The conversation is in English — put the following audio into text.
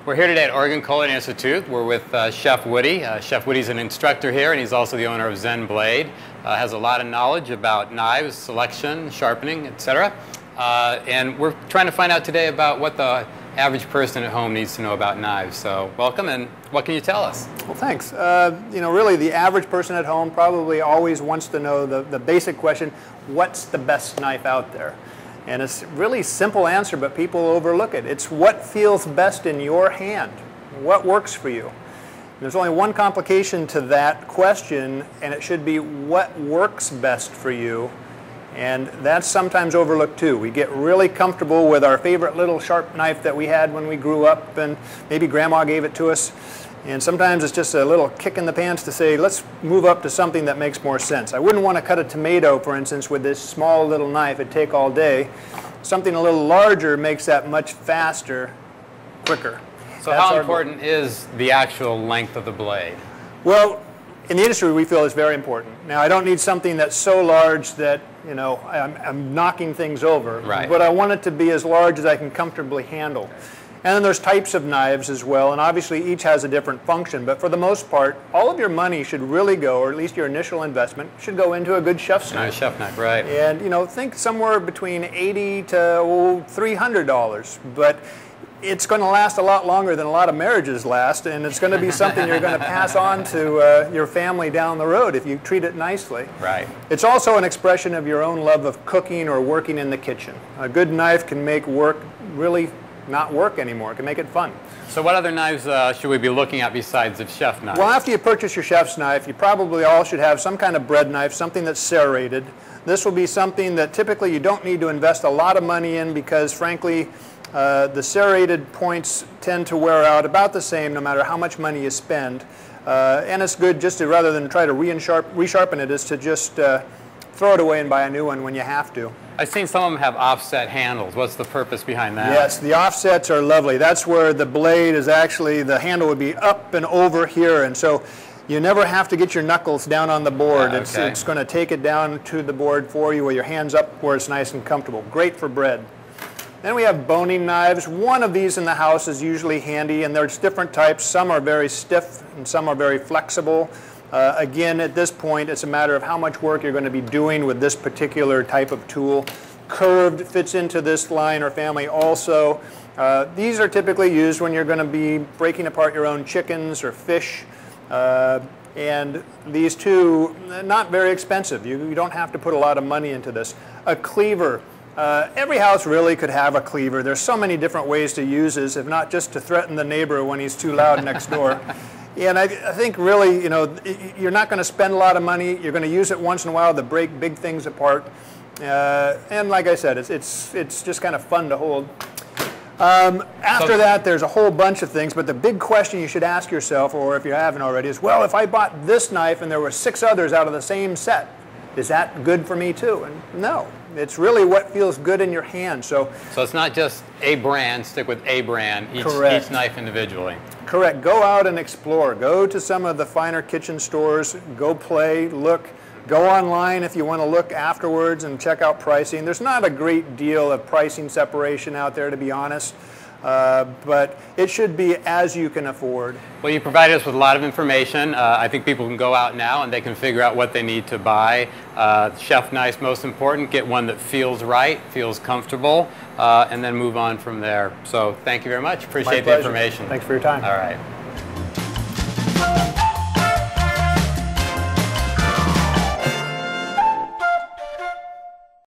We're here today at Oregon Culinary Institute. We're with Chef Woody. Chef Woody's an instructor here, and he's also the owner of Zen Blade. Has a lot of knowledge about knives, selection, sharpening, etc. And we're trying to find out today about what the average person at home needs to know about knives. So welcome, and what can you tell us? Well, thanks. Really the average person at home probably always wants to know the basic question, what's the best knife out there? And it's a really simple answer, but people overlook it. It's what feels best in your hand, what works for you. There's only one complication to that question, and it should be what works best for you. And that's sometimes overlooked too. We get really comfortable with our favorite little sharp knife that we had when we grew up, and maybe grandma gave it to us. And sometimes it's just a little kick in the pants to say, let's move up to something that makes more sense. I wouldn't want to cut a tomato, for instance, with this small little knife. It'd take all day. Something a little larger makes that much faster, quicker. So how important is the actual length of the blade? Well, in the industry, we feel it's very important. Now, I don't need something that's so large that, I'm knocking things over. Right. But I want it to be as large as I can comfortably handle. And then there's types of knives as well, and obviously each has a different function. But for the most part, all of your money should really go, or at least your initial investment, should go into a good chef's knife. A chef knife, right. And, think somewhere between $80 to $300. But it's going to last a lot longer than a lot of marriages last, and it's going to be something you're going to pass on to your family down the road if you treat it nicely. Right. It's also an expression of your own love of cooking or working in the kitchen. A good knife can make work really not work anymore. It can make it fun. So what other knives should we be looking at besides the chef knife? Well, after you purchase your chef's knife, you probably all should have some kind of bread knife, something that's serrated. This will be something that typically you don't need to invest a lot of money in because, frankly, the serrated points tend to wear out about the same no matter how much money you spend. And it's good just to, rather than try to resharpen it, is to just throw it away and buy a new one when you have to. I've seen some of them have offset handles. What's the purpose behind that? Yes, the offsets are lovely. That's where the blade is actually, the handle would be up and over here, and so you never have to get your knuckles down on the board. Okay. It's going to take it down to the board for you with your hands up where it's nice and comfortable. Great for bread. Then we have boning knives. One of these in the house is usually handy, and there's different types. Some are very stiff and some are very flexible. Again, at this point, it's a matter of how much work you're going to be doing with this particular type of tool. Curved fits into this line or family also. These are typically used when you're going to be breaking apart your own chickens or fish. And these two, not very expensive. You don't have to put a lot of money into this. A cleaver. Every house really could have a cleaver. There's so many different ways to use this, if not just to threaten the neighbor when he's too loud next door. And I think really, you're not going to spend a lot of money. You're going to use it once in a while to break big things apart. And like I said, it's just kind of fun to hold. After that, there's a whole bunch of things, but the big question you should ask yourself, or if you haven't already, is, well, if I bought this knife and there were 6 others out of the same set, is that good for me too? And no. It's really what feels good in your hand. So it's not just a brand, stick with a brand, each knife individually. Correct. Go out and explore. Go to some of the finer kitchen stores. Go play, look. Go online if you want to look afterwards and check out pricing. There's not a great deal of pricing separation out there, to be honest. But it should be as you can afford. Well, you provided us with a lot of information. I think people can go out now and they can figure out what they need to buy. Chef knives, most important, get one that feels right, feels comfortable, and then move on from there. So thank you very much. Appreciate the information. Thanks for your time. All right.